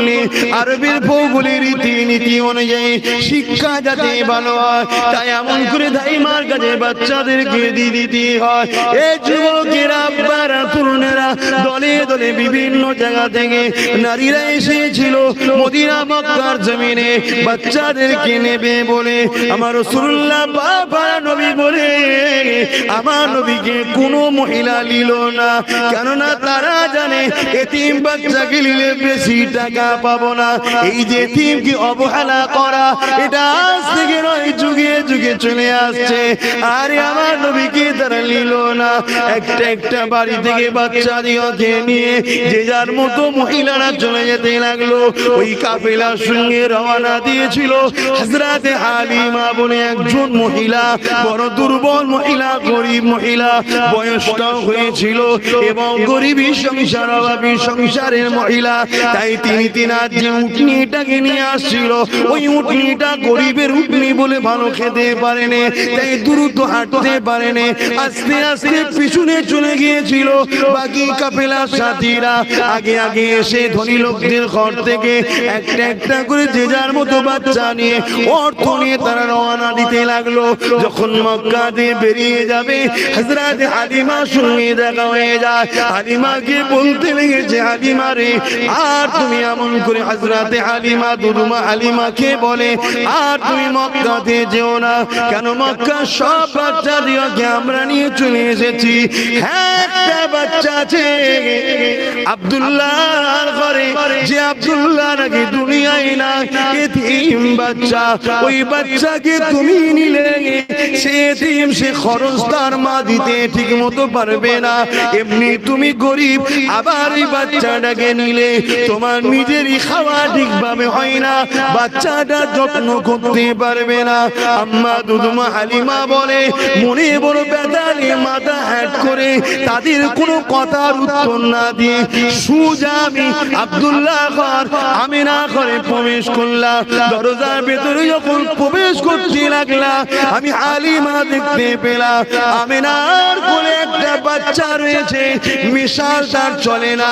করলে আরবের ভৌগোলিক রীতিনীতি অনুযায়ী শিক্ষা যাতে ভালো হয়, তাই এমন করে দাইমার কাছে বাচ্চাদেরকে দিয়ে দিতে হয়। এই যুবকেরা, আব্বারা, তরুণেরা দলে দলে বিভিন্ন জায়গা থেকে নারীরা এসেছিল মদিনা মক্কার জমিনে বাচ্চাদেরকে নেবে বলে। আমার রাসূলুল্লাহ বাবা নবী বলে আমার নবীকে কোনো মহিলা নিল না, কেননা তারা জানে এতিম বাচ্চাকে নিলে বেশি টাকা পাবো না। এই যে এতিমকে অবহেলা করা, এটা আজ থেকে নয়, যুগে যুগে চলে আসছে। আরে আমার নবীকে তারা নিল না। একটা একটা বাড়ি থেকে বাচ্চা দিয়েকে নিয়ে যে যার মতো মহিলারা চলে যেতে লাগলো। ওই কাফেলার সঙ্গে রওনা দিয়েছিল হযরতে হালিমা বলে একজন মহিলা, বড় দুর্বল মহিলা, গরিব মহিলা, বয়সটাও হয়েছিল এবং গরিবী সংসার, অভাবী সংসারের মহিলা। তাই তিনি তিনার যে উটনিটাকে নিয়ে আসছিল, ওই উটনিটা গরিবের উটনি বলে ভালো খেতে পারেনি, তাই দ্রুত হাঁটতে পারেনি, আস্তে আস্তে পিছনে চলে গিয়েছিল। বাকি কাফেলার সাথীরা আগে আগে এসে ধনী লোকদের ঘর থেকে একটা একটা করে যে যার মতো বাচ্চা নিয়ে, অর্থ নিয়ে তারা রওনা দিতে লাগলো। যখন মক্কা দিয়ে বেরিয়ে যাবে, হযরতে হালিমার সঙ্গে দেখা হয়ে যায়। হালিমাকে বলতে লেগেছে, হালিমা রে, আর তুমি এমন করে, হযরতে হালিমা দুদুমা হালিমাকে বলে, আর তুমি মক্কাতে যেও না, কেন মক্কার সব বাচ্চা দিয়েকে আমরা নিয়ে চলে এসেছি। হ্যাঁ, একটা বাচ্চা আছে আব্দুল্লাহর ঘরে, যে আব্দুল্লাহ নাকি দুনিয়ায় না, এতিম বাচ্চা। ওই বাচ্চাকে তুমি নিলে সে এতিম, সে খরচ তার মা দিতে ঠিক মতো পারবে না। এমনি তুমি গরিব, আবার এই বাচ্চাটাকে নিলে তোমার নিজেরই খাওয়া ঠিকভাবে হয় না, বাচ্চাটা যত্ন করতে পারবে না। আম্মা দুদুমা হালিমা বলে, মনে বড় ব্যথা নিয়ে মাথা হ্যাট করে তাদের কোনো কথার উত্তর না দিয়ে সোজা আমি আব্দুল্লাহ ঘর আমিনা ঘরে প্রবেশ করলাম। দরজার ভেতরে যখন প্রবেশ করতে লাগলাম, আমি হালিমা দেখতে পেলাম আমিনার কোলে একটা বাচ্চা রয়েছে। মিশাল তার চলে না,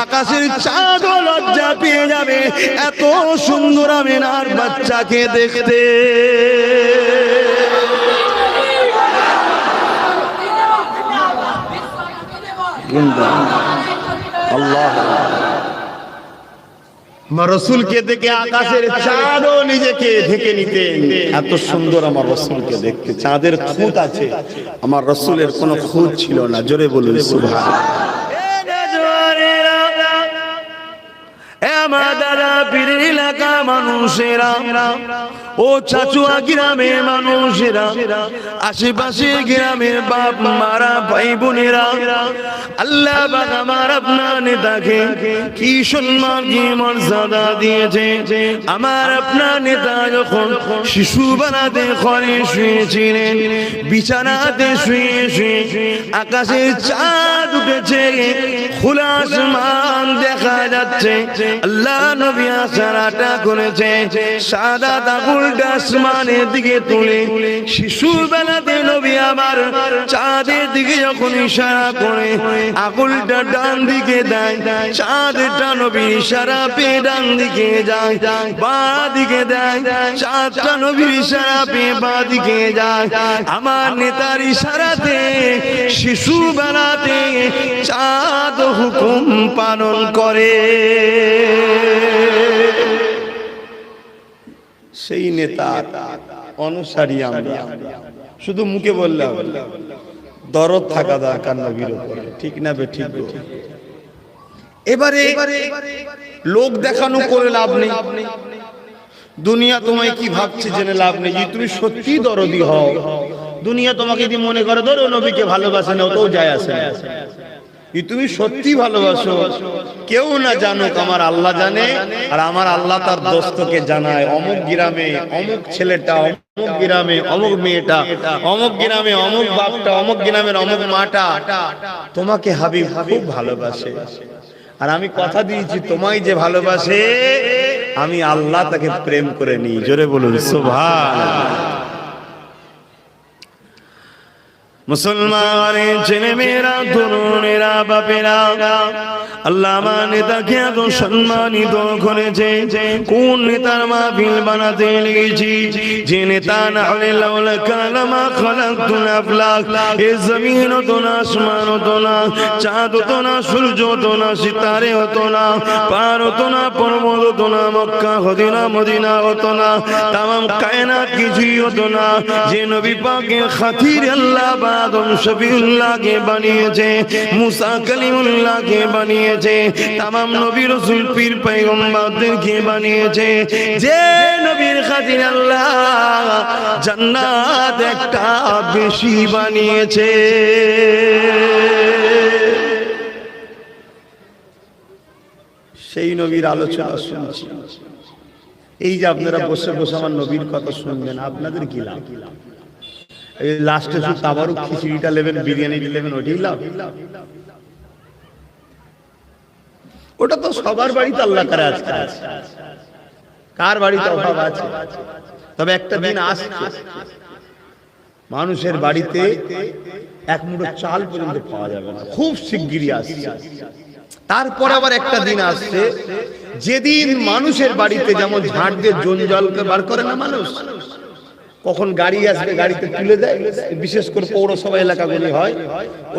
আকাশের চাঁদ লজ্জা পেয়ে যাবে এত সুন্দর আমিনার বাচ্চাকে দেখতে। আল্লাহ, আমার রাসূলকে দেখে আকাশের চাঁদও নিজেকে ঢেকে নিতেন, এত সুন্দর আমার রাসূলকে দেখতে। চাঁদের খুঁত আছে, আমার রাসূলের কোনো খুঁত ছিল না। জোরে বলুন সুবহানাল্লাহ। এলাকা মানুষেরা, ও চাচুয়া গ্রামের মানুষেরা, আশেপাশে গ্রামের বাপ মারা, ভাই বোনেরা, আল্লাহ পাক আমার আপনার নেতাকে কি সম্মান, কি মর্যাদা দিয়েছে। আমার আপনার নেতা যখন শিশু বানাতে ঘরে শুয়েছিলেন, বিছানাতে শুয়ে শুয়ে আকাশের চাঁদ উঠেছে, খোলা আসমান দেখা যাচ্ছে। আল্লাহ নবী আশারাটা করেছে, সাদা আঙুলটা আসমানের দিকে তুলে শিশুর বেলাতে নবী আমার চাঁদের দিকে যখন ইশারা করে আঙুলটা ডান দিকে দেয়, চাঁদটা নবী ইশারা পেয়ে ডান দিকে যায়, বাঁ দিকে দেয়, চাঁদটা নবীর ইশারা পেয়ে বাঁ দিকে যায়। আমার নেতার ইশারাতে শিশু বেলাতে চাঁদ হুকুম পালন করে। সেই নেতা অনুসারী আমরা, শুধু মুখে বললাম, দরদ থাকা দরকার নবীর উপরে, ঠিক না বে ঠিক? এবারে লোক দেখানো করে লাভ নেই, দুনিয়া তোমায় কি ভাবছে জেনে লাভ নেই। যদি তুমি সত্যি দরদি হও, দুনিয়া তোমাকে যদি মনে করে ধরো নবীকে ভালোবাসে না, ওটাও যায় আসে না। তুমি সত্যি ভালোবাসো, কেউ না জানুক, আমার আল্লাহ জানে, আর আমার আল্লাহ তার দোস্তকে জানায়, অমুক গ্রামে অমুক ছেলেটা, অমুক গ্রামে অমুক মেয়েটা, অমুক গ্রামে অমুক বাপটা, অমুক গ্রামের অমুক মাটা তোমাকে হাবিব খুব ভালোবাসে। আর আমি কথা দিয়েছি, তোমায় যে ভালোবাসে আমি আল্লাহ তাকে প্রেম করে নিই। জোরে বলুন সুবহানাল্লাহ। মুসলমানের ছেলে মেয়েরা, তরুণেরা, বাপেরা, আল্লাহ আমার নেতাকে এত সম্মানিত করেছে। কোন নেতার মাহফিল বানাতে লেগেছি, যে নেতা না হলে লাউলা কালামা খালাকতুল আফলাক, এ জমিন হতো না, আসমান হতো না, চাঁদ হতো না, সূর্য হতো না, সিতারে হতো না, পার হতো না, পর্বত হতো না, মক্কা হতো না, মদিনা হতো না, তামাম কায়নাত কিছুই হতো না। যে নবী পাকের খাতির আল্লাহ আদম শফিউল্লাহকে বানিয়েছে, মুসা কালিমুল্লাহকে বানিয়েছে, তামাম নবী রাসূল পীর পয়গম্বরদেরকে বানিয়েছে, যে নবীর খাতির আল্লাহ জান্নাত একটা বেশি বানিয়েছে। সেই নবীর আলোচনা শুনছি। এই যে আপনারা বসে বসে আমার নবীর কথা শুনবেন, আপনাদের কি লাভ? এই লাস্টে শুধু তাবারুক খিচুড়িটা নেবেন, বিরিয়ানিটা নেবেন, ওটাই লাভ? ওটা তো সবার বাড়িতে আল্লাহ করে আজকে আছে, কার বাড়িতে অভাব আছে? তবে একটা দিন আসছে মানুষের বাড়িতে এক মুঠো চাল পর্যন্ত পাওয়া যাবে না, খুব শিগগিরই আসছে। তারপর আবার একটা দিন আসছে যেদিন মানুষের বাড়িতে যেমন ঝাঁট দিয়ে জঞ্জালকে বার করে না মানুষ, কখন গাড়ি আসবে গাড়িতে তুলে দেয়, বিশেষ করে পৌরসভা এলাকাগুলি হয়,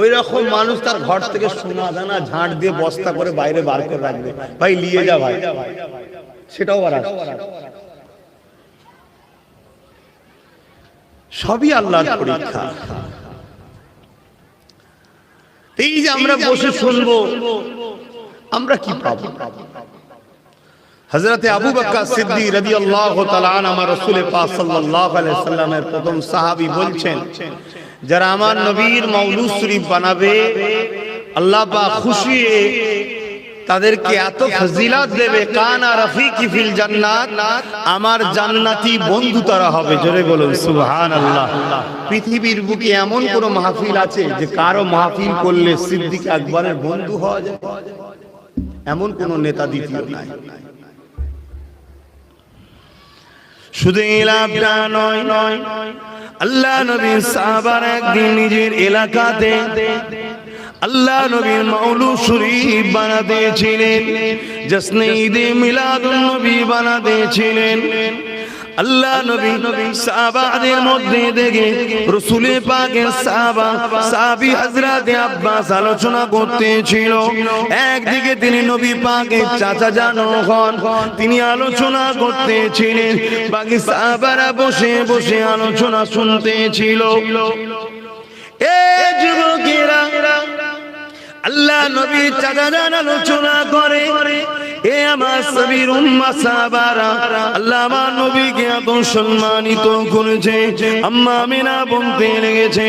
ওই রকম মানুষ তার ঘর থেকে সোনা দানা ঝাঁট দিয়ে বস্তা করে বাইরে বার করে রাখবে, ভাই নিয়ে যা ভাই, সেটাও আর আসছে। সবই আল্লাহর পরীক্ষা। এই যে আমরা বসে শুনবো, আমরা কি পাবো? হযরতে আবু বকর সিদ্দিক রাদিয়াল্লাহু তাআলা আনহু আমার রাসূল পাক সাল্লাল্লাহু আলাইহি সাল্লামের প্রথম সাহাবী বলছেন, যারা আমার নবীর মাওলুদ শরীফ বানাবে আল্লাহ পাক খুশি তাদেরকে এত ফজিলত দেবে, কানা রফিকি ফিল জান্নাত, আমার জান্নাতি বন্ধু তারা হবে। জোরে বলুন সুবহানাল্লাহ। পৃথিবীর বুকে এমন কোন মাহফিল আছে যে কারো মাহফিল করলে সিদ্দিক আকবরের বন্ধু হওয়া যায়? এমন কোন নেতা দ্বিতীয় নাই। শুধু এলাকাটা নয়, আল্লাহ নবীর সাহাবারা একদিন নিজের এলাকাতে আল্লাহ নবীর মাওলুদ শরীফ বানাতেছিলেন, জশ্নে ঈদে মিলাদুন নবী বানাতেছিলেন। আল্লাহ নবী সাহাবাদের মধ্যে দেখে রাসূল পাকের সাহাবী হযরত আব্বাস আলোচনা করতেছিল। একদিকে তিনি নবী পাকের চাচা জানো হন, তিনি আলোচনা করতেছিলেন, বাকি সাহাবারা বসে বসে আলোচনা শুনতেছিল। এ যুবকেরা, আল্লাহ নবী চাচা জান আলোচনা করে, এ আমার সাবির উম্মাহ সাহাবারা, আল্লাহ আমার নবীকে এত সম্মানিত করেছে। আম্মা আমিনা বলতে লেগেছে,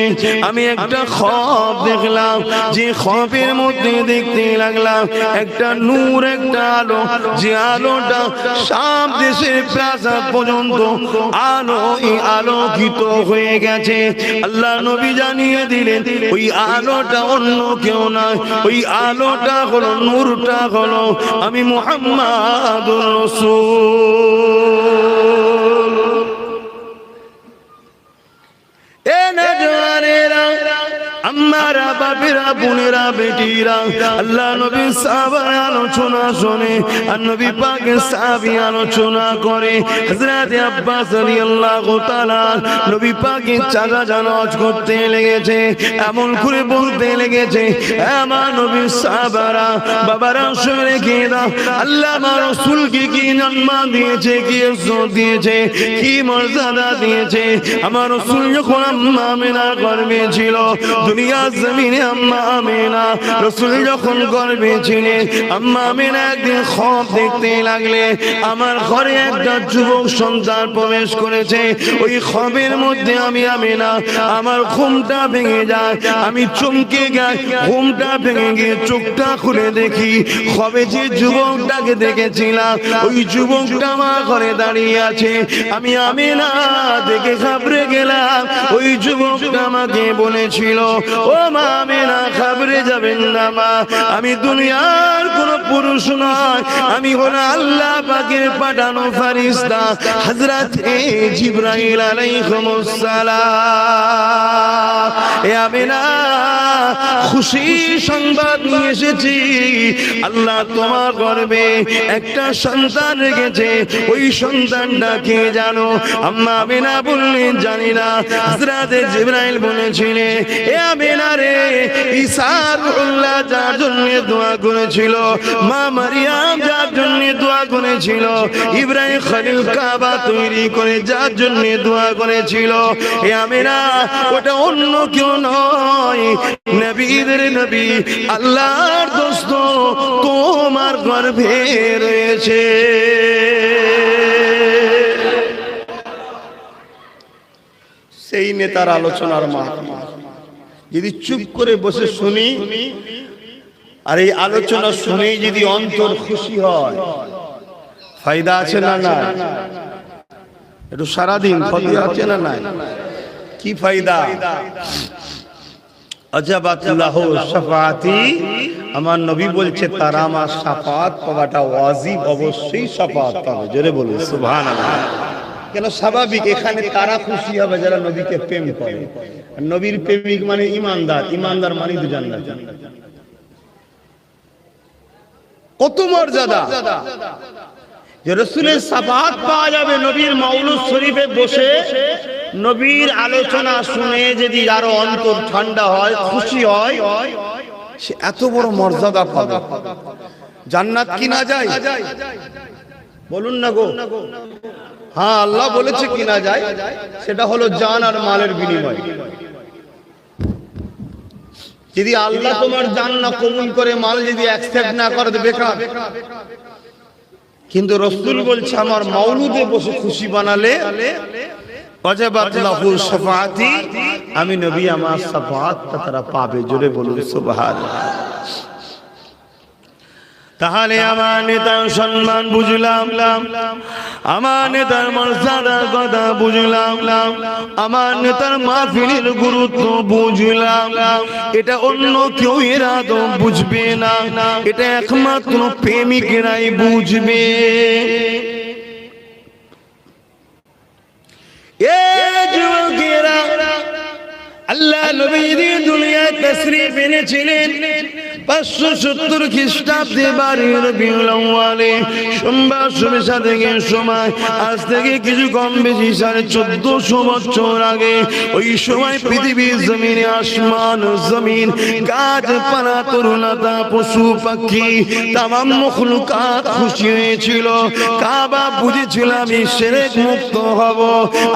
আমি একটা খ্বাব দেখলাম, যে খ্বাবের মধ্যে দেখতে লাগলাম একটা নূর, একটা আলো, যে আলোটা শাম দেশের প্রাসাদ পর্যন্ত আলোকিত হয়ে গেছে। আল্লাহ নবী জানিয়ে দিলেন ওই আলোটা অন্য কেউ নয়, ওই আলোটা হলো, নূরটা হলো আমি মুহাম্মাদুর রাসূল। এ নজওয়ানেরা, আম্মারা, বাপেরা, বোনেরা, বেটিরা, আল্লাহ নবীর সাহাবারা আলোচনা শোনে, আর নবী পাকের সাহাবী আলোচনা করে। হযরত আব্বাস রাদিয়াল্লাহু তাআলা নবী পাকের চাচা জান ওয়াজ করতে লেগেছে, এমন করে বলতে লেগেছে, আমার নবীর সাহাবারা, বাবারা শুনে রেখে দাও, আল্লাহ আমার রাসূলকে কি সম্মান দিয়েছে, কি ইজ্জত দিয়েছে, কি মর্যাদা দিয়েছে। আমার রাসূল যখন আম্মা আমিনার গর্ভে ছিল, দুনিয়া জমিনে আম্মা আমিনা রাসূল যখন গর্ভে ছিলেন, আম্মা আমিনা একদিন খ্বাব দেখতে লাগলে, আমার ঘরে একটা যুবক সন্তান প্রবেশ করেছে। ওই খ্বাবের মধ্যে আমি আমিনা, আমার ঘুমটা ভেঙে যায়, আমি চমকে যাই, ঘুমটা ভেঙে গিয়ে চোখটা খুলে দেখি খ্বাবে যে যুবকটাকে দেখেছিলাম, ওই যুবকটা আমার ঘরে দাঁড়িয়ে আছে। আমি আমিনা দেখে ঘাবড়ে গেলাম। ওই যুবকটা আমাকে বলেছিল, ও মা আমেনা খাবরে যাবেন না মা, আমি দুনিয়ার কোন পুরুষ নয়, আমি হলো আল্লাহ পাকের পাঠানো ফেরেশতা হযরত জিবরাইল আলাইহিস সালাম। এ আমেনা খুশি সংবাদ নিয়ে এসেছি, আল্লাহ তোমার গর্ভে একটা সন্তান রেখেছে, ওই সন্তানটা কে জানো? আম্মা আমেনা বললেন জানি না। হযরত জিবরাইল বলেছিলেন এ আমেনা রে, ঈসা রূহুল্লাহ যার জন্য দোয়া করেছিল, মা মারিয়াম যার জন্য দোয়া করেছিল, ইব্রাহিম খলিল কাবা তৈরি করে যার জন্য দোয়া করেছিল, এ আমেনা ওটা অন্য কেউ নয়, নবীদের নবী আল্লাহর দোস্ত তোমার গর্ভে রয়েছে। সেই নেতার আলোচনার মা যদি চুপ করে বসে শুনি, আর এই আলোচনা শুনে যদি অন্তর খুশি হয়, ফায়দা আছে না না? একটু সারাদিন ফায়দা আছে না না? কি ফায়দা? আজাবাতুল্লাহ শাফাআতি, আমার নবী বলছে তারা আমার শাফাত পাওয়াটা ওয়াজিব, অবশ্যই শাফাত পাবে। জোরে বলুন সুবহানাল্লাহ। কেন? স্বাভাবিক, এখানে তারা খুশি হবে যারা নবীকে প্রেম করে। নবীর প্রেমিক মানে ঈমানদার, ঈমানদার মানে তো জান্নাত। কত মর্যাদা যে রাসূলের শাফাত পাওয়া যাবে। নবীর মাউলুদ শরীফে বসে নবীর আলোচনা শুনে যদি আরো অন্তর ঠান্ডা হয়, খুশি হয়, সে এত বড় মর্যাদা পাবে। জান্নাত কি না যায়? বলুন না গো। হ্যাঁ, আল্লাহ বলেছে কিনা যায়, সেটা হলো জান আর মালের বিনিময়। যদি আল্লাহ তোমার জান না কবুল করে, মাল যদি অ্যাকসেপ্ট না করে, তো বেকার। কিন্তু রাসূল বলছে আমার মাউলুদে বসে খুশি বানালে ওয়াজাবাত লাহু শাফাআতি, আমি নবী আমার শাফাআতটা তারা পাবে। জোরে বলুন সুবহানাল্লাহ। তাহলে আমার নেতার সম্মান বুঝলাম, আমার নেতার মর্যাদার কথা বুঝলাম, আমার নেতার মাহফিলের গুরুত্ব বুঝলাম। এটা অন্য কেউ এরা তো বুঝবে না, এটা একমাত্র প্রেমিকেরাই বুঝবে। এ যুবকেরা, আল্লাহ নবী দুনিয়ায় তাশরীফ এনেছিলেন 570 খ্রিস্টাব্দে 12 রবিউল আউয়ালে, সোমবার সন্ধ্যা থেকে সময়, আজ থেকে কিছু কম বেশি 1450 বছর আগে, ওই সময় পৃথিবীর জমিনে আসমান জমিন, গাছপালা তরুলতা পশু পাখি তামাম মখলুকাত খুশি হয়েছিল। কাবা বুঝেছিল আমি শিরক মুক্ত হব,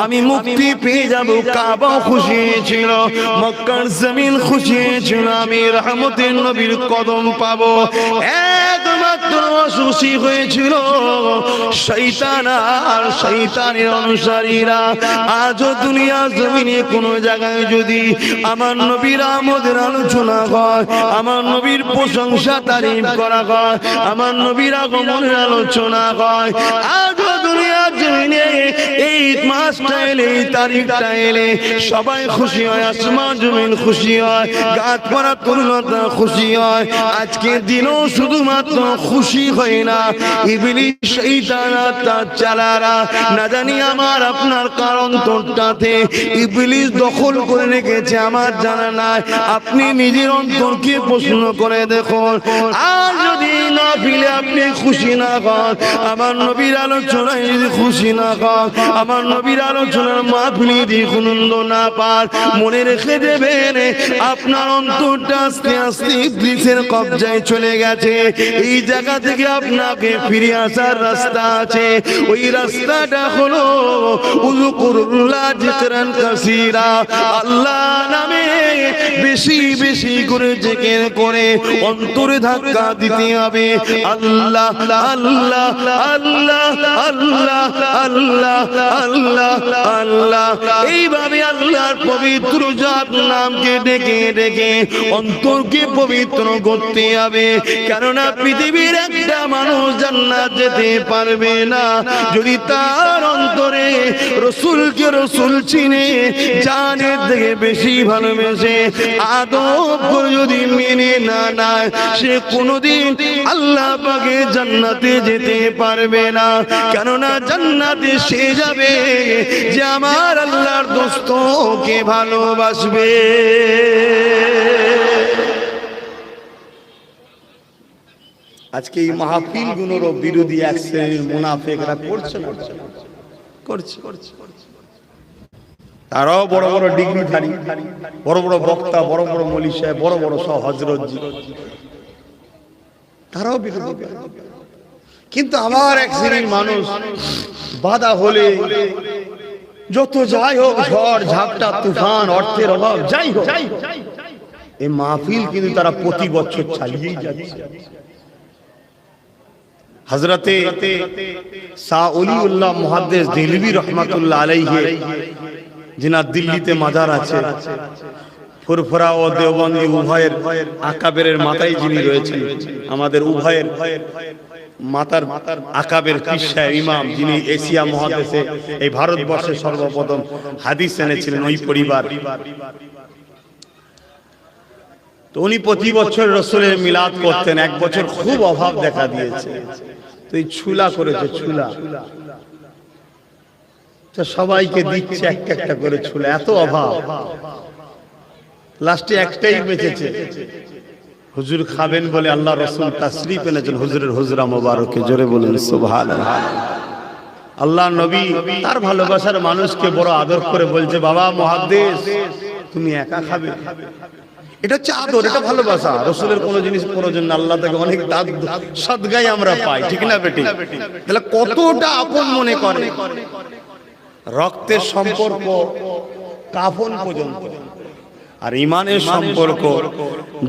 আমি মুক্তি পেয়ে যাব। কাবা খুশি হয়েছিল, মক্কার জমিন খুশি হয়েছিল, আমি রহমতের নবীর কদম পাবো। একমাত্র খুশি হয়েছিল শয়তান আর শয়তানের অনুসারীরা। আজও দুনিয়া জমিনে কোন জায়গায় যদি আমার নবীর আমদের আলোচনা হয়, আমার নবীর প্রশংসা তারিফ করা হয়, আমার নবীর আগমনের আলোচনা হয়, আজও দুনিয়া জমিনে এই মাসটা এলে, এই তারিখটা এলে সবাই খুশি হয়, আসমান জমিন খুশি হয়, গাছপালা তরুলতা খুশি হয়। আজকের দিনও শুধুমাত্র খুশি হয় না, ইবলিস শয়তান আর তার চালারা না জানি আমার আপনার কারণ তোরটাতে ইবলিস দখল করে রেখেছে, আমার জানা নাই। আপনি নিজের অন্তরকে প্রশ্ন করে দেখুন, আর যদি না ফিলে আপনি খুশি না হন, আমার নবীর আলোচনায় যদি খুশি না হন, আমার নবীর আলোচনার মাহফিলে যদি আনন্দ না পান, মনে রেখে দেবেন আপনার অন্তরটা আস্তে আস্তে ইবলিসের কবজায় চলে গেছে। এই জায়গা থেকে আপনাকে ফিরে আসার রাস্তা আছে, ওই রাস্তাটা হলো উযকুরুল্লাহ যিকরান কাসীরা, আল্লাহ নামে বেশি বেশি করে জিকির করে অন্তরে ধাক্কা দিতে হবে। আল্লাহ আল্লাহ আল্লাহ আল্লাহ আল্লাহ আল্লাহ আল্লাহ, এইভাবে আল্লাহর পবিত্র জাত নামকে ডেকে ডেকে অন্তরকে পবিত্র করতে হবে। কেননা পৃথিবীর একটা মানুষ জান্নাত যেতে পারবে না যদি তার অন্তরে রসুলকে রসুল চিনে জানের থেকে বেশি ভালোবেসে আদব যদি মেনে না নেয়, সে কোনোদিন আল্লাহ পাকে জান্নাতে যেতে পারবে না। কেননা জান্নাতে সে যাবে যে আমার আল্লাহর দোস্তকে ভালোবাসবে। আজকে এই মাহফিল গুলোর বিরোধী এক শ্রেণীর মুনাফিকরা করছে না, করছে। তারাও বড় বড় ডিগ্রিধারী, বড় বড় বক্তা, বড় বড় মৌলী সাহেব, বড় বড় সব হযরতজি, তারাও বিরোধী। কিন্তু আবার এক শ্রেণীর মানুষ বাধা হলে যত যাই হোক, ঝড় ঝাপটা তুফান, অর্থের অভাব যাই হোক, এই মাহফিল কিন্তু তারা প্রতি বছর চালিয়েই যাচ্ছে। হযরতে শাহ ওলিউল্লাহ মুহাদ্দিস দেহলভী রহমাতুল্লাহ আলাইহি, যিনার দিল্লিতে মাজার আছে, ফুরফুরা ও দেওবন্দি উভয়ের আকাবেরের মাথায় যিনি রয়েছেন, আমাদের উভয়ের মাতার আকাবের পীর সাহেব ইমাম, যিনি এশিয়া মহাদেশে এই ভারতবর্ষে সর্বপ্রথম হাদিস এনেছিলেন, ওই পরিবার। তো উনি প্রতি বছর রসুলের মিলাদ করতেন। এক বছর খুব অভাব দেখা দিয়েছে, তো এই ছুলা করেছে, ছুলা সবাইকে দিচ্ছে একটা একটা করে ছুলা, এত অভাব, লাস্টে একটাই বেঁচেছে। হুজুর খাবেন বলে আল্লাহ রসুল তাশরীফ এনেছেন হুজুরের হুজরা মোবারকে, জোরে বলেন সুবহানাল্লাহ। আল্লাহ নবী তার ভালোবাসার মানুষকে বড় আদর করে বলছে, বাবা মুহাদ্দিস তুমি একা খাবে। এটা হচ্ছে আদর, এটা ভালোবাসা। রসুলের কোনো জিনিস প্রয়োজন না, আল্লাহ থেকে অনেক সাদগাই আমরা পাই, ঠিক না বেটি? তাহলে কতটা আপন মনে করে, রক্তের সম্পর্ক কাফন পর্যন্ত, আর ইমানের সম্পর্ক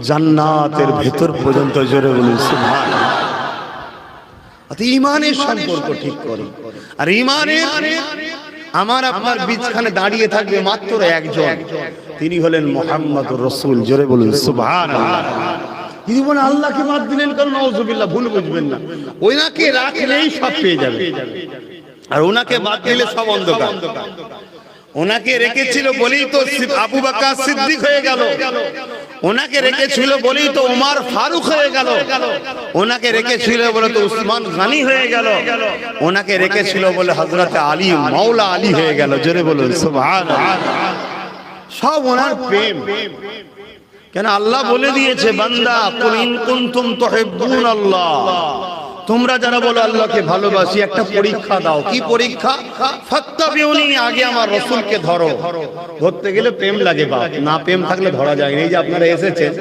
জান্নাতের ভেতর পর্যন্ত, জোরে বলুন সুবহানাল্লাহ। ইমানের সম্পর্ক ঠিক করে, আর ইমানের আমার আপনার বীজখানে দাঁড়িয়ে থাকবে মাত্র একজন, তিনি হলেন মুহাম্মদুর রাসূল, জোরে বলুন সুবহানাল্লাহ। তিনি বলেন আল্লাহকে বাদ দিলেন কারণ, নাউযুবিল্লাহ, ভুল বুঝবেন না, ওনাকে রাখলেই সব পেয়ে যাবে, আর ওনাকে বাদ দিলে সব অন্ধকার। ওনাকে রেখেছিল বলেই তো আবু বকর সিদ্দিক হয়ে গেল, ওনাকে রেখেছিল বলেই তো ওমর ফারুক হয়ে গেল, ওনাকে রেখেছিল বলে তো উসমান গনি হয়ে গেল, ওনাকে রেখেছিল বলে হযরত আলী মাওলা আলী হয়ে গেল, জোরে বলুন সুবহানাল্লাহ। সব ওনার প্রেম। কেন আল্লাহ বলে দিয়েছে, বান্দা কুল ইন কুনতুম তুহিব্বুনাল্লাহ, তোমরা যারা বলো আল্লাহকে ভালোবাসি, একটা পরীক্ষা দাও। কি পরীক্ষা? ফাত্তাবিউনি, আগে আমার রাসূলকে ধরো। ধরতে গেলে প্রেম লাগে, বাপ না প্রেম থাকলে ধরা যায় না। এই যে আপনারা এসেছেন,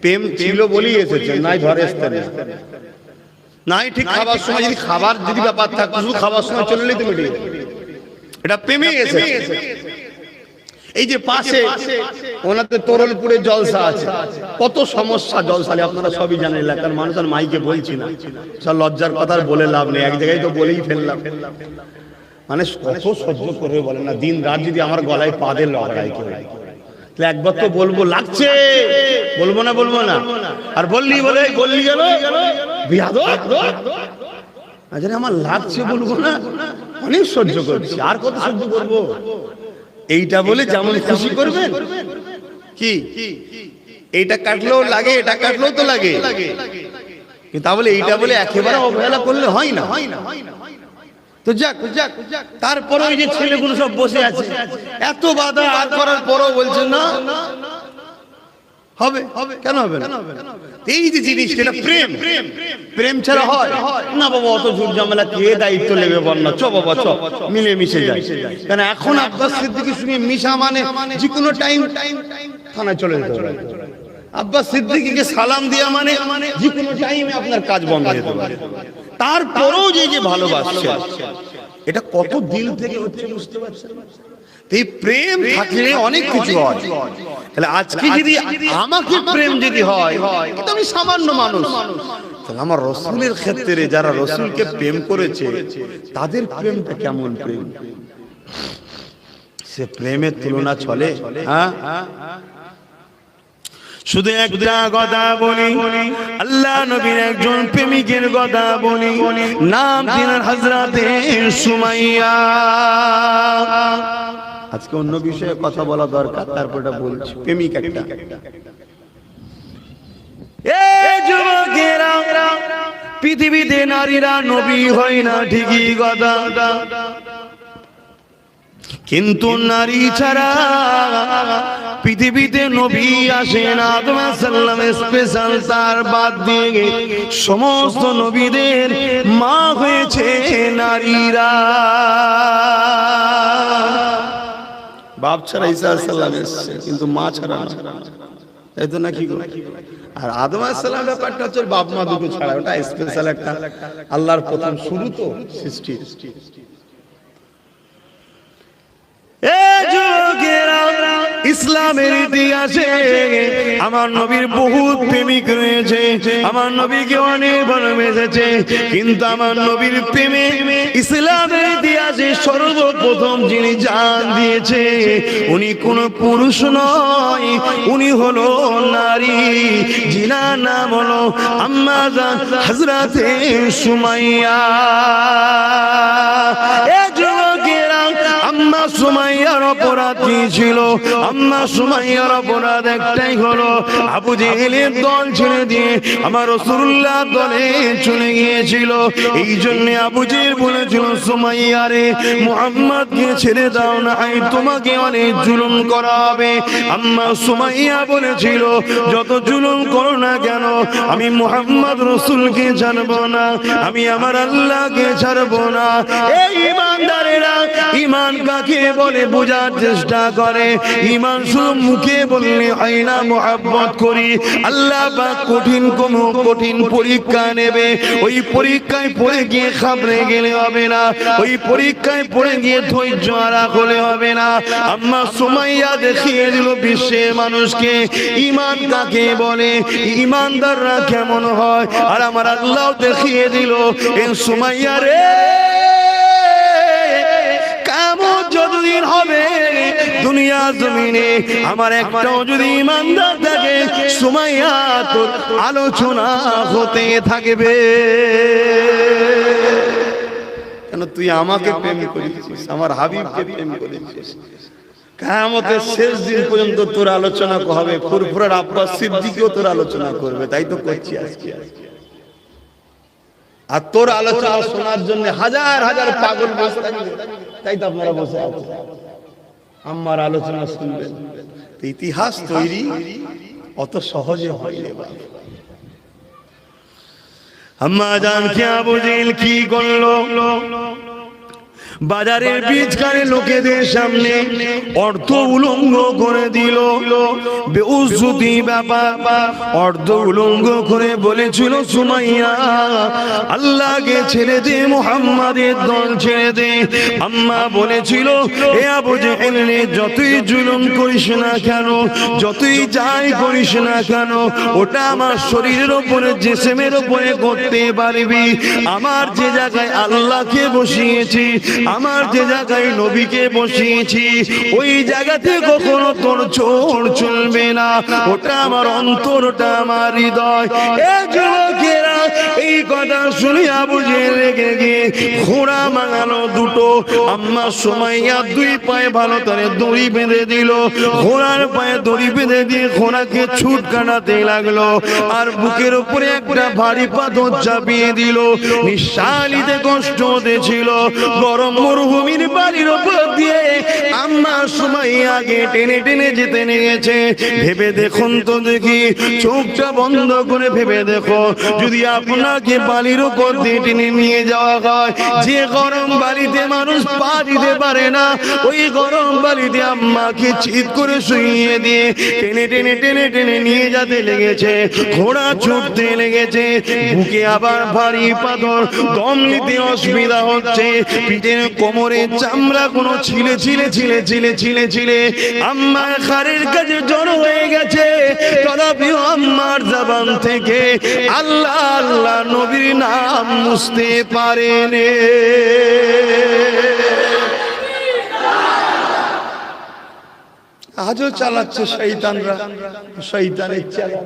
প্রেম ছিল বলেই এসেছেন, নাই ধরে আসতেন নাই। ঠিক খাবার সময় যদি ব্যাপার থাকতো, শুধু খাবার সময় চলে এলেই তুমি এটা প্রেমে এসেছে। এই যে পাশে ওনাদের তরলপুরে জলসা আছে, কত সমস্যা জলসালে, আপনারা সবই জানেন। এলাকার মানুষ, আর মাইকে বলছি না, সব লজ্জার কথা বলে লাভ নেই, এক জায়গায় তো বলেই ফেললাম। মানে কত সহ্য করে বলেন না, দিন রাত যদি আমার গলায় পা দিয়ে লড়াই করে, তাহলে একবার তো বলবো, লাগছে, বলবো না, আর বললি গেল বিয়াদব, আচ্ছা আমার লাগছে বলবো না, অনেক সহ্য করছি, আর কত সহ্য করবো? এইটা বলে যেমন খুশি করবেন, কি এইটা কাটলেও লাগে, এটা কাটলেও তো লাগে, তা বলে এইটা বলে একেবারে অবহেলা করলে হয় না। তো যাক, তারপরে ওই যে ছেলেগুলো সব বসে আছে, এত বাধা আর করার পরও বলছে না হবে, কেন হবে না? এই যে জিনিস, এটা প্রেম ছাড়া হয় না বাবা। অত ঝুট ঝামেলা কে দায়িত্ব নেবে বল না, চ বাবা চ, মিলে মিশে যায়। কেন এখন আব্বাস সিদ্দিকীর সঙ্গে মিশা মানে যে কোনো টাইম থানায় চলে যেতে পারে। আব্বাস সিদ্দিকীকে সালাম দেওয়া মানে যে কোনো টাইমে আপনার কাজ বন্ধ হয়ে যেতে পারে। তারপরেও যে ভালোবাসছে, এটা কত দিল থেকে হচ্ছে বুঝতে পারছেন? এই প্রেম থাকলে অনেক কিছু হয়। তাহলে আজকে যদি আমাকে প্রেম যদি হয়, কিন্তু আমি সামান্য মানুষ, তাহলে আমার রসুলের ক্ষেত্রে যারা রসুলকে প্রেম করেছে তাদের প্রেমটা কেমন প্রেম? সে প্রেমের তুলনা চলে? হ্যাঁ, শুধু একটা কথা বলি, আল্লাহ নবীর একজন প্রেমিকের কথা বলি, নাম তিনার হযরতে সুমাইয়া। আজকে অন্য বিষয়ে কথা বলা দরকার, তারপরটা বলছি। প্রেমিক একটা। এই যুবকেরা, পৃথিবীতে নারীরা নবী হয় না ঠিকই কথা, কিন্তু নারী ছাড়া পৃথিবীতে নবী আসে না। আদম আলাইহিস সালাম স্পেশাল, তার বাদ দিয়ে সমস্ত নবীদের মা হয়েছে নারীরা। বাপ ছাড়া ঈসা আলাইহিস সালাম এসেছে, কিন্তু মা ছাড়া না, তাই তো নাকি? আর আদম আলাইহিস সালাম ব্যাপারটা হচ্ছে বাপ মা দুটো ছাড়া, ওটা স্পেশাল একটা আল্লাহর প্রথম শুরু তো সৃষ্টি। ইসলামের ইতিহাসে আমার নবীর বহু প্রেমিক রয়েছে, আমার নবীকে অনেক ভালোবেসেছে, কিন্তু আমার নবীর প্রেমে ইসলামের ইতিহাসে সর্বপ্রথম যিনি জান দিয়েছে উনি কোন পুরুষ নয়, উনি হলো নারী, যিনার নাম হলো আম্মা জান হযরতে সুমাইয়া। আম্মা সুমাইয়ার অপরাধ কি ছিল? আম্মা সুমাইয়ার অপরাধ একটাই হলো, আবু জেহেলের দল ছেড়ে দিয়ে আমার রাসূলুল্লাহ দলে চলে গিয়েছিল। এই জন্য আবু জেহেল বলেছিল, সুমাইয়া রে, মুহাম্মদকে ছেড়ে দাও না, তোমাকে অনেক জুলুম করা হবে। আম্মা সুমাইয়া বলেছিল, যত জুলুম করো না কেন, আমি মুহাম্মদ রাসূলকে ছাড়বো না, আমি আমার আল্লাহকে ছাড়বো না। এই ঈমানদারেরা, ঈমান কাকে বলে বোঝার চেষ্টা করে। ঈমান শুধু মুখে বললে হয় না, মুহাব্বত করি। আল্লাহ পাক কঠিন পরীক্ষা নেবে, ওই পরীক্ষায় পড়ে গিয়ে খাবড়ে গেলে হবে না, ওই পরীক্ষায় পড়ে গিয়ে ধৈর্য হারা হলে হবে না। আম্মা সুমাইয়া দেখিয়ে দিল বিশ্বের মানুষকে ঈমান কাকে বলে, ঈমানদাররা কেমন হয়। আর আমার আল্লাহ দেখিয়ে দিল, এ সুমাইয়া রে, যতদিন হবে দুনিয়া জমিনে আমার একটাও যদি ঈমানদার থাকে, সুমাইয়া তোর আলোচনা হতে থাকবে। কেন? তুই আমাকে প্রেম করেছিস, আমার হাবিবকে প্রেম করেছিস, কিয়ামতের শেষ দিন পর্যন্ত তোর আলোচনা হবে। ফুরফুরার আব্বাস সিদ্দিকও তোর আলোচনা করবে, তাই তো করছি আজকে। আর তোর আলোচনা শোনার জন্য হাজার হাজার পাগল বসে থাকবে, তাই তো আপনারা বসে আছেন, আমার আলোচনা শুনবেন। ইতিহাস তৈরি অত সহজে হয় না। আম্মা জান কে আবু জেহেল কি করলো? বাজারের বীজকারে লোকেদের সামনে অর্ধ উলঙ্গ করে দিল। বেউজ্জতি ব্যাপার, অর্ধ উলঙ্গ করে বলেছিল, সুমাইয়া আল্লাহকে ছেড়ে দে, মুহাম্মাদের দল ছেড়ে দে। আম্মা বলেছিল, হে আবু জেহেল, যতই জুলুম করিস না কেন, যতই যাই করিস না কেন, ওটা আমার শরীরের উপরে, জিসমের উপরে করতে পারবি। আমার যে জায়গায় আল্লাহকে বসিয়েছি, আমার যে জায়গায় নবীকে বসিয়েছি, ওই জায়গাতে কখনো তোর চোর চলবে না। ওটা আমার অন্তর, ওটা আমার হৃদয়। এই যুবকেরা এই কথা শুনে আবু জেহেল রেগে গিয়ে ঘোড়া মাঙালো দুটো। আম্মা সুমাইয়া দুই পায়ে ভালো করে দড়ি বেঁধে দিল, ঘোড়ার পায়ে দড়ি বেঁধে দিয়ে ঘোড়াকে ছুট কাটাতে লাগলো। আর বুকের উপরে একটা ভারী পাথর চাপিয়ে দিল। নিঃশ্বাস নিতে কষ্ট হতেছিল। গরম মরুভূমির বাড়ির উপর দিয়ে আম্মা সুমাইয়াকে টেনে টেনে যেতে নিয়েছে। ভেবে দেখুন তো দেখি, চোখটা বন্ধ করে ভেবে দেখো, যদি আপনাকে বালির উপর দিয়ে টেনে নিয়ে যাওয়া হয়, যে গরম বালিতে মানুষ পা দিতে পারে না, ওই গরম বালিতে আম্মাকে চিৎ করে শুইয়ে দিয়ে টেনে টেনে টেনে টেনে নিয়ে যেতে লেগেছে। ঘোড়া ছুটতে লেগেছে, বুকে আবার ভারী পাথর, দম নিতে অসুবিধা হচ্ছে, পিঠের কোমরে চামড়া কোনো ছিলে ছিলে ছিলে ছিলে আম্মা খারের কাছে জড়ো হয়ে গেছে, তথাপিও আম্মার জবান থেকে আল্লাহ আল্লাহ নবীর নাম মুছতে পারেনি। আজও চালাচ্ছে শয়তানরা, শয়তানের চালা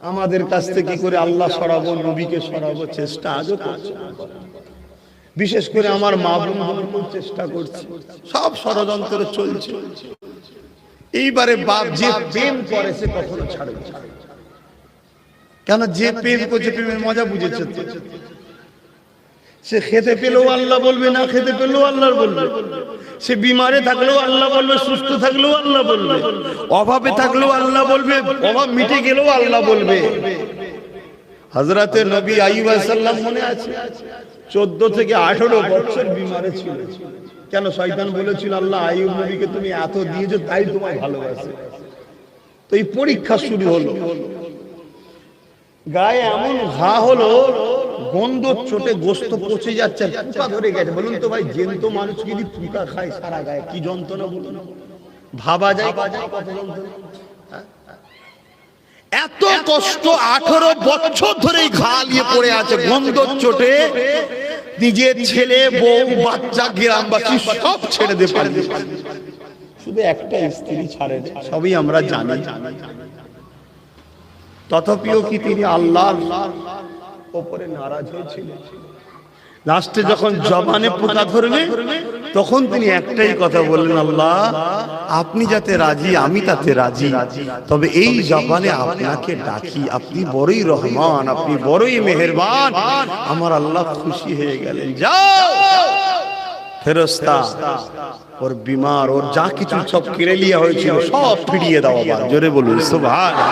আমাদের কাছ থেকে কি করে আল্লাহ সরাবো, নবীকে সরাবো চেষ্টা আজও করছে। বিশেষ করে আমার মা বোন চেষ্টা করছে, সব ষড়যন্ত্র চলছে। এইবারে বাপ যে প্রেম করে সে কখনো ছাড়বে না, কেন যে প্রেম করছে প্রেমের মজা বুঝেছে। সে খেতে পেলেও আল্লাহ বলবে, না খেতে পেলেও আল্লাহ বলবে। সে বিমারে থাকলেও আল্লাহ বলবে, সুস্থ থাকলেও আল্লাহ বলবে, অভাবে থাকলেও আল্লাহ বলবে, অভাব মিটে গেলেও আল্লাহ বলবে। হযরতে নবী আইয়ুব আলাইহিস সালাম মনে আছে, 14 থেকে 18 বছর বিমারে ছিল। কেন? শয়তান বলেছিল আল্লাহ আইয়ুব নবীকে তুমি এত দিয়েছো তাই তোমায় ভালোবাসে। তো এই পরীক্ষা শুরু হলো, গায়ে এমন ঘা হলো, গন্ধ চোটে গোস্ত পচে যাচ্ছে, পোকা ধরে গেছে। বলুন তো ভাই, জ্যান্ত মানুষ যদি পোকা খায় সারা গায়ে কি যন্ত্রণা বলুন, ভাবা যায় কত যন্ত্রণা। এত কষ্ট, 18 বছর ধরে ঘা নিয়ে পড়ে আছে, গন্ধ চোটে নিজের ছেলে বউ বাচ্চা গ্রামবাসী সব ছেড়ে দিয়ে পালিয়ে, শুধু একটা স্ত্রী ছাড়ে, সবই আমরা জানি। তথাপিও কি তিনি আল্লাহর উপরে নারাজ হয়েছিলেন? লাস্টে যখন জবানে পোকা ধরবে তখন তিনি একটাই কথা বললেন, আল্লাহ আপনি যাতে রাজি আমি তাতে রাজি, তবে এই জবানে আপনাকে ডাকি, আপনি বড়ই রহমান, আপনি বড়ই মেহেরবান। আমার আল্লাহ খুশি হয়ে গেলেন। যাও ফেরেশতা, ওর বিমার, ওর যা কিছু সব কেড়ে লিয়া হয়েছিল সব ফিরিয়ে দাও। আবার জোরে বলুন সুবহানাল্লাহ।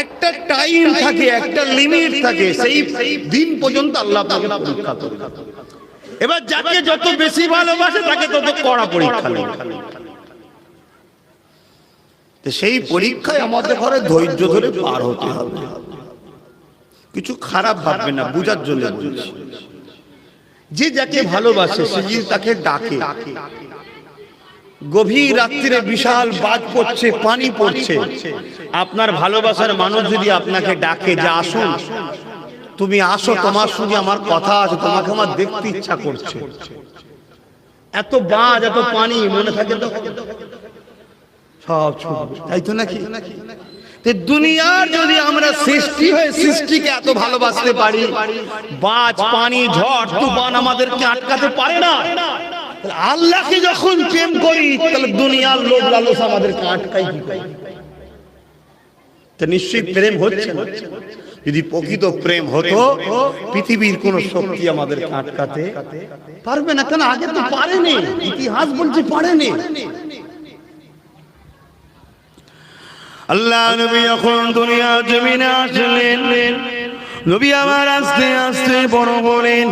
একটা টাইম থাকে, একটা লিমিট থাকে, সেই দিন পর্যন্ত আল্লাহ আপনাকে পরীক্ষা করে। এবার যাকে যত বেশি ভালোবাসে তাকে তত কড়া পরীক্ষা নেয়। সেই পরীক্ষায় আমাদের ঘরে ধৈর্য ধরে পার হতে হবে। কিছু খারাপ ভাববে না, বুঝার জন্য বলছি। যে যাকে ভালোবাসে সে যদি তাকে ডাকে, গভীর রাত্রিরে বিশাল বাজ পড়ছে, পানি পড়ছে, আপনার ভালোবাসার মানুষ যদি আপনাকে ডাকে যে আসুন, তুমি আসো, তোমার সঙ্গে আমার কথা আছে, তোমাকে আমার দেখতে ইচ্ছা করছে, এত বাজ এত পানি মনে থাকে তো সব ছুটবে, তাই তো নাকি? দুনিয়ার যদি আমরা সৃষ্টি হয়ে সৃষ্টিকে এত ভালোবাসতে পারি, বাজ পানি ঝড় তুফান আমাদেরকে আটকাতে পারে না। আল্লাহকে যখন প্রেম করি তাহলে দুনিয়ার লোভ লালসা আমাদেরকে আটকায় কি করে? তো নিশ্চয়ই প্রেম হচ্ছে না। যদি প্রকৃত প্রেম হতো পৃথিবীর কোন শক্তি আমাদেরকে আটকাতে পারবে না। কেন? আগে তো পারেনি, ইতিহাস বলছে পারেনি। আল্লাহ নবী যখন দুনিয়ার জমিনে আসলেন, নবী আমার আস্তে আস্তে বড় বলেন,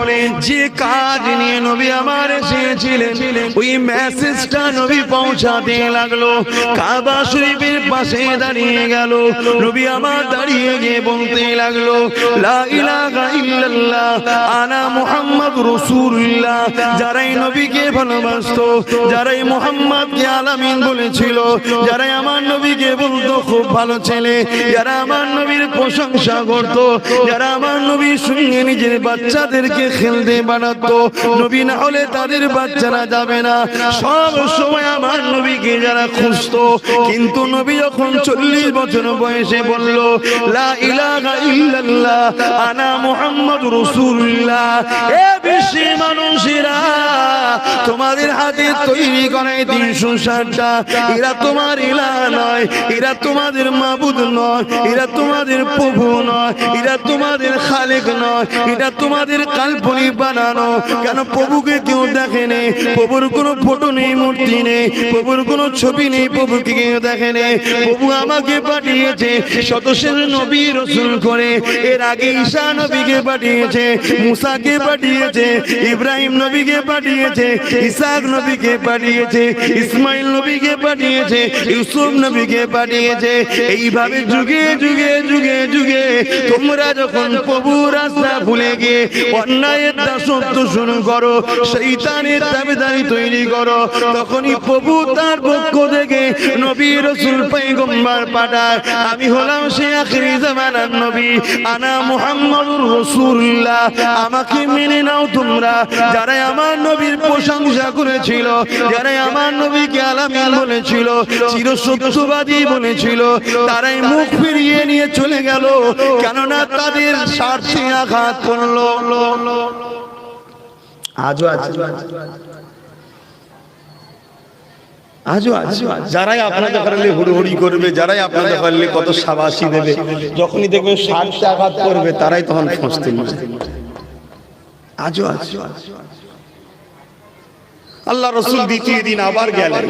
যে কাজ নিয়ে নবী আমার এসেছিলেন ওই মেসেজটা নবী পৌঁছাতে লাগলো। কাবা শরীফের পাশে দাঁড়িয়ে গেল, নবী আমার দাঁড়িয়ে গিয়ে বলতে লাগলো, লা ইলাহা ইল্লাল্লাহ আনা মুহাম্মাদুর রাসূলুল্লাহ। যারাই নবীকে ভালোবাসতো, যারাই মুহাম্মদকে আলামিন বলেছিল, যারাই আমার নবীকে বলতো খুব ভালো ছেলে, যারা আমার নবীর প্রশংসা করতো, যারা আমার নবীর সঙ্গে নিজের বাচ্চাদেরকে খেলতে বানাতো, নবী না হলে তাদের বাচ্চারা যাবে না, সব সময় আমার নবীকে যারা খুঁজতো, কিন্তু নবী যখন 40 বছর বয়সে বলল লা ইলাহা ইল্লাল্লাহ আনা মুহাম্মাদুর রাসূলুল্লাহ, এ বিশ্বের মানুষেরা তোমাদের হাতে তৈরি করা 360টা, এরা তোমার ইলাহ নয়, এরা তোমাদের মাবুদ নয়, এরা তোমাদের প্রভু নয়, এরা তোমাদের খালেক নয়, এটা তোমাদের কাল্পনিক বানানো। কেন? প্রভুকে কেউ দেখেনি, প্রভুর কোনো ফটো নেই, মূর্তি নেই, প্রভুর কোনো ছবি নেই, প্রভুকে কেউ দেখেনি। প্রভু আমাকে পাঠিয়েছে শতশের নবী রাসূল করে। এর আগে ঈসা নবীকে পাঠিয়েছে, মুসাকে পাঠিয়েছে, পাঠিয়েছে, ইব্রাহিম নবীকে পাঠিয়েছে, ইসাক নবীকে পাঠিয়েছে, ইসমাইল নবীকে পাঠিয়েছে, ইউসুফ নবীকে পাঠিয়েছে। এইভাবে যুগে যুগে যুগে যুগে তোমরা যখন প্রভুর রাস্তা ভুলে গিয়ে অন্যায়ের দাসত্ব শুরু করো, শয়তানের তাবেদারি তৈরি করো, তখনই প্রভু তার পক্ষ থেকে নবী রাসূল পয়গম্বর পাঠায়। আমি হলাম সেই আখিরি জামানার নবী, আনা মুহাম্মাদুর রাসূলুল্লাহ। আমাকে মেনে নাও তোমরা। যারা আমার নবীর প্রশংসা করেছিল, যারা আমার নবীকে আলামিন বলেছিল, চিরসত্যবাদী বলেছিল, তারাই মুখ ফিরিয়ে নিয়ে চলে গেল, কেননা তাদের স্বার্থে আঘাত করলো। আজও আছে, যারাই আপনাদের কারণে হুড়হুড়ি করবে, যারাই আপনাদের কারণে কত শাবাশি দেবে, যখনই দেখবেন স্বার্থে আঘাত করবে, তারাই তখন ফসতে নেবে। আজও আছে। আল্লাহ রাসূল দ্বিতীয় দিন আবার গেলেন,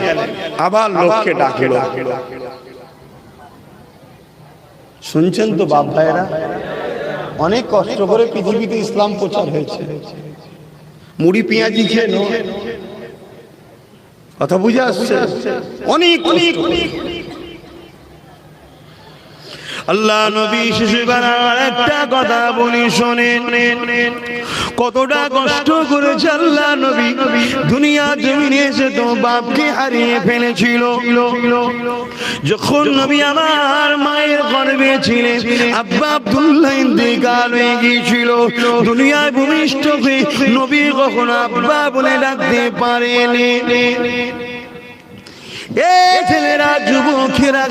আবার লোককে ডাকলো। শুনছেন তো বাপ ভাইরা, অনেক কষ্ট করে পৃথিবীতে ইসলাম প্রচার হয়েছে। মুড়ি পেঁয়াজি খেয়ে নয়, কথা বুঝে আসছে? অনেক অনেক আল্লাহ নবী শিশুবেলা একটা কথা বলি শোনেন, কতটা কষ্ট করেছে আল্লাহ নবী। দুনিয়া জমিনে এসে তো বাপকে হারিয়ে ফেলেছিল। যখন নবী আমার মায়ের গর্ভে ছিলেন, আব্বা আব্দুল্লাহ ইন্তেকাল হয়ে গিয়েছিল। দুনিয়ায় ভূমিষ্ঠ হয়ে নবী কখনো আব্বা বলে ডাকতে পারেনি। এই ছেলেরা, যুবকেরা,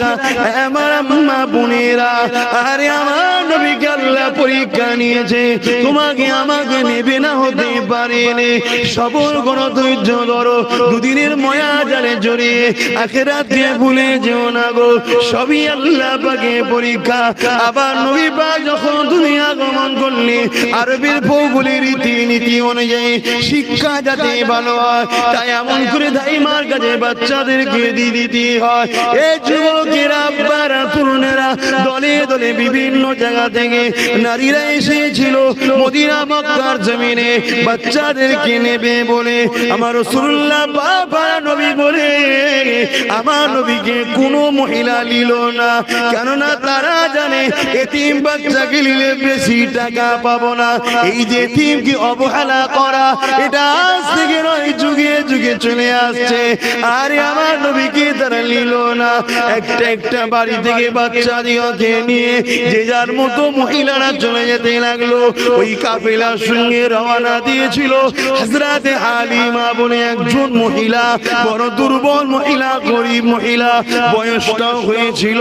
আমার আম্মা বোনেরা, আরে আমার নবীকে আল্লাহ পরীক্ষা নিয়েছে, তোমাকে আমাকে নেবে না, হতে পারেনি। সবর করো, ধৈর্য ধরো, দুদিনের ময়া জালে জড়িয়ে আখিরাতকে ভুলে যেও না গো। সবই আল্লাহ পাকের পরীক্ষা। আবার নবী পাক যখন দুনিয়া গমন করলেন, আরবের ভৌগোলিক রীতিনীতি অনুযায়ী শিক্ষা যাতে ভালো হয়, তাই এমন করে দাইমার কাছে বাচ্চাদেরকে দিতে হয়। এই যুবকেরা, আব্বারা, তরুণেরা দলে দলে বিভিন্ন জায়গা থেকে নারীরা এসেছিল মদিনা মক্কার জমিনে বাচ্চাদেরকে নেবে বলে। আমার রাসূলুল্লাহ বাবা নবী বলে, আমার নবীকে কোনো মহিলা নিল না, কেননা তারা জানে এতিম বাচ্চাকে নিলে বেশি টাকা পাবো না। এই যে এতিমকে অবহেলা করা, এটা আজ থেকে নয়, যুগে যুগে চলে আসছে। আরে আমার নবীকে তারা নিল না। একটা একটা বাড়ি থেকে বাচ্চা দিকে নিয়ে যে যার মতো মহিলারা চলে যেতে লাগলো। ওই কাফেলার সঙ্গে রওনা দিয়েছিল হযরতে হালিমা বলে একজন মহিলা, বড় দুর্বল মহিলা, গরিব মহিলা, বয়সটাও হয়েছিল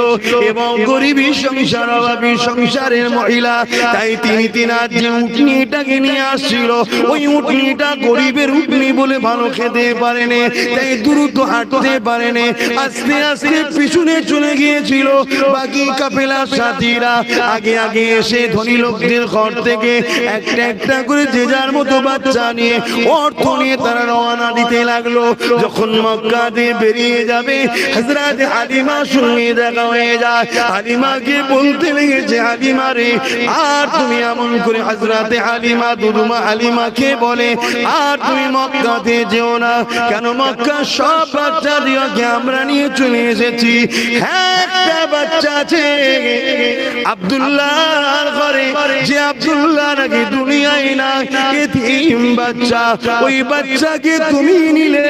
এবং গরিবী সংসার, অভাবী সংসারের মহিলা। তাই তিনি তিনার যে উটনিটাকে নিয়ে আসছিল, ওই উটনিটা গরিবের উটনি বলে ভালো খেতে পারেনি, তাই দ্রুত হাঁটতে পারেনি, আস্তে আস্তে পিছনে চলে গিয়েছিল। বাকি কাফেলার সাথীরা আগে আগে এসে ধনী লোকদের ঘর থেকে একটা একটা করে যে যার মতো বাচ্চা নিয়ে, অর্থ নিয়ে তারা রওনা দিতে লাগলো। যখন মক্কা দিয়ে বেরিয়ে যাবে, হযরতে হালিমার সঙ্গে দেখা হয়ে যায়। হালিমাকে বলতে লেগেছে, হালিমা রে, আর তুমি এমন করে, হযরতে হালিমা দুদুমা হালিমাকে বলে, আর তুমি মক্কাতে যেও না, কেন মক্কা সব বাচ্চা দিওকে আমরা নিয়ে চলে এসেছি। হ্যাঁ, একটা বাচ্চা আছে আব্দুল্লাহর ঘরে, যে আব্দুল্লাহ নাকি দুনিয়ায় না, এতিম বাচ্চা। ওই বাচ্চাকে তুমি নিলে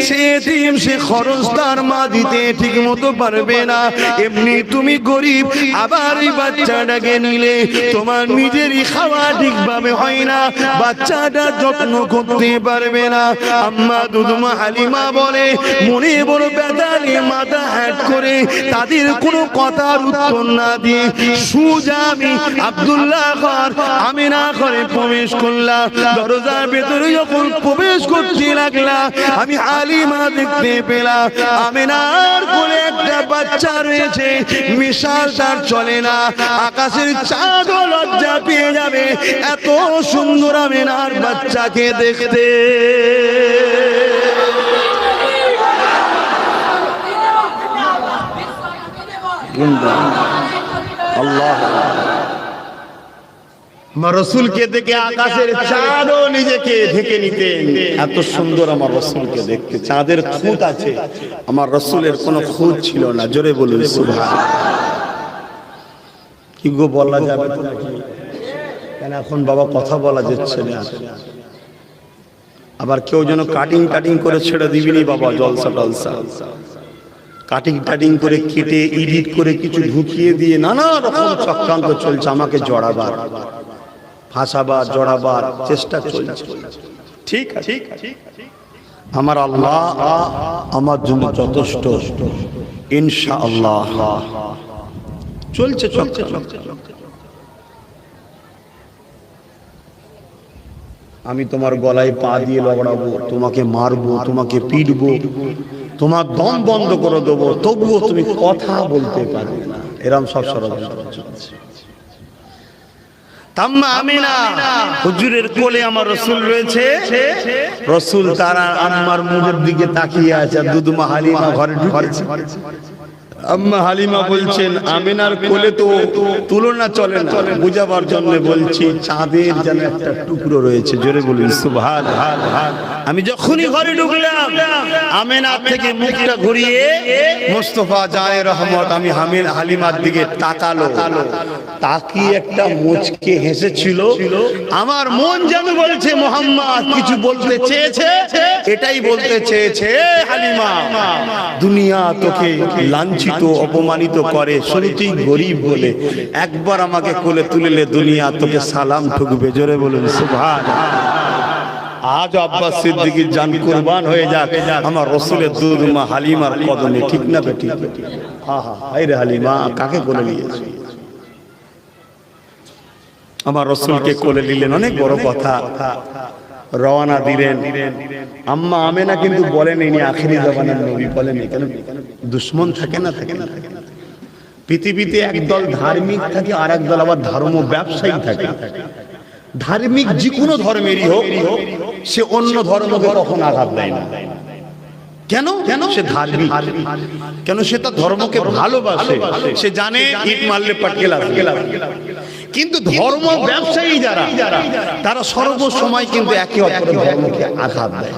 সে এতিম, সে খরচ তার মা দিতে ঠিক মতো পারবে না। এমনি তুমি গরিব, আবার এই বাচ্চাটাকে নিলে তোমার নিজেরই খাওয়া ঠিকভাবে হয় না, বাচ্চাটা যত্ন করতে পারবে না। আম্মা দুদুমা হালিমা বলে, মনে বড় ব্যথা নিয়ে মাথা হ্যাট করে তাদের কোনো কথার উত্তর না দিয়ে সোজা আমি আব্দুল্লাহ ঘর আমিনা ঘরে প্রবেশ করলাম। দরজার ভেতরে যখন প্রবেশ করতে লাগলাম, আমি হালিমা দেখতে পেলাম আমিনার কোলে একটা বাচ্চা রয়েছে, মিশাল তার চলে না, আকাশের চাঁদ লজ্জা পেয়ে যাবে এত সুন্দর আমিনার বাচ্চাকে দেখতে। আল্লাহ আমার রসুলকে দেখে আকাশের চাঁদও নিজেকে ঢেকে নিতেন, এত সুন্দর আমার রসুলকে দেখতে। চাঁদের খুঁত আছে, আমার রসুলের কোনো খুঁত ছিল না। জোরে বলুন সুবহান। কি গো বলা যাবে তো নাকি? কেন এখন বাবা কথা বলা যাচ্ছে না? আবার কেউ যেন কাটিং কাটিং করে ছেড়ে দিবিনি বাবা, জলসা টলসা কাটিং টাটিং করে কেটে এডিট করে কিছু ঢুকিয়ে দিয়ে নানা রকম চক্রান্ত চলছে, আমাকে জড়াবার, ফাঁসাবার, জড়াবার চেষ্টা চলছে। ঠিক আছে, আমার আল্লাহ আমার জন্য যথেষ্ট, ইনশাআল্লাহ। চলছে চলছে। আমি তোমার গলায় পা দিয়ে লগড়াবো, তোমাকে মারবো, তোমাকে পিটবো, তোমার দম বন্ধ করে দেবো, তবুও তুমি কথা বলতে পারবে না। এরম সব ষড়যন্ত্র চলছে। তাম্মা আমিনা হুজুরের কোলে আমার রসুল রয়েছে। রসুল তারা আম্মার মুখের দিকে তাকিয়ে আছে। দুধমা হালিমা ঘরে ঢুকেছে। আম্মা হালিমা বলছেন আমিনার কোলে তো তুলনা চলে না, বুঝাবার জন্য বলছি চাঁদের যেন একটা টুকরো রয়েছে। জোরে বলুন সুবহান। আমি যখনই ঘরে ঢুকলাম, আমিনার থেকে মুখটা ঘুরিয়ে মুস্তাফা জানে রহমত আমি হালিমার দিকে তাকালো, তাকিয়ে একটা মুচকে হেসেছিল। আমার মন যেন বলছে মোহাম্মদ কিছু বলতে চেয়েছে, এটাই বলতে চেয়েছে, হালিমা দুনিয়া তোকে লাঞ্ছিত অপমানিত করে, শুরুতেই গরিব বলে, একবার আমাকে কোলে তুললে দুনিয়া তোকে সালাম ঠুকবে। জোরে বলুন সুবহান। আজ আব্বাস সিদ্দিকীর জান কুরবান হয়ে যাক আমার রসুলের দুধ মা হালিমার কদমে, ঠিক না বেটি? হায় রে হালিমা, কাকে কোলে নিয়েছে? আমার রসুলকে কোলে নিলেন, অনেক বড় কথা। রওনা দিলেন। আম্মা আমেনা কিন্তু বলেন ইনি আখিরি জামানার নবী, বলেন কেন? দুশ্মন থাকে না? পৃথিবীতে একদল ধার্মিক থাকে, আর একদল আবার ধর্ম ব্যবসায়ী থাকে। ধার্মিক যে কোনো ধর্মেরই হোক, সে অন্য ধর্মকে কখনো আঘাত দেয় না। কেন? সে ধার্মিক। কেন? সে তার ধর্মকে ভালোবাসে। সে জানে ইট মারলে পাটকেল আসবে। কিন্তু ধর্ম ব্যবসায়ী যারা, তারা সর্বসময় কিন্তু একে অপরের ধর্মকে আঘাত দেয়।